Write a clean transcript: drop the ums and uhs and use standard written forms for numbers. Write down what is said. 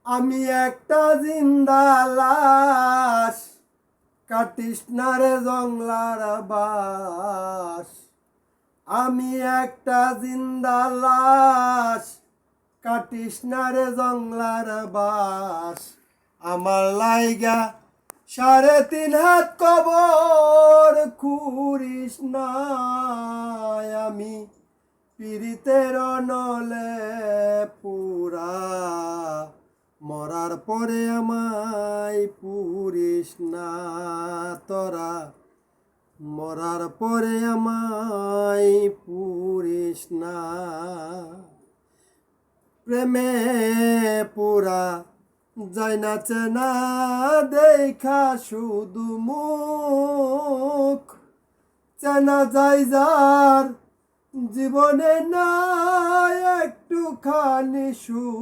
আমি একটা জিন্দা লাশ, কাটিস না রে জংলার বাস। আমি একটা জিন্দা লাশ, কাটিস না রে জংলার বাস। আমার লাইগা 3.5 হাত কবর খুঁড়িস না। আমি পীড়িতের নলে পুরা, মরার পরে আমায় পুরিস না তোরা। মরার পরে আমায় পুরিস না। প্রেমে পুরা যায় না চেনা, দেখা শুধু মুখ। চেনা যায় যার জীবনে নাই একটুখানি সুখ।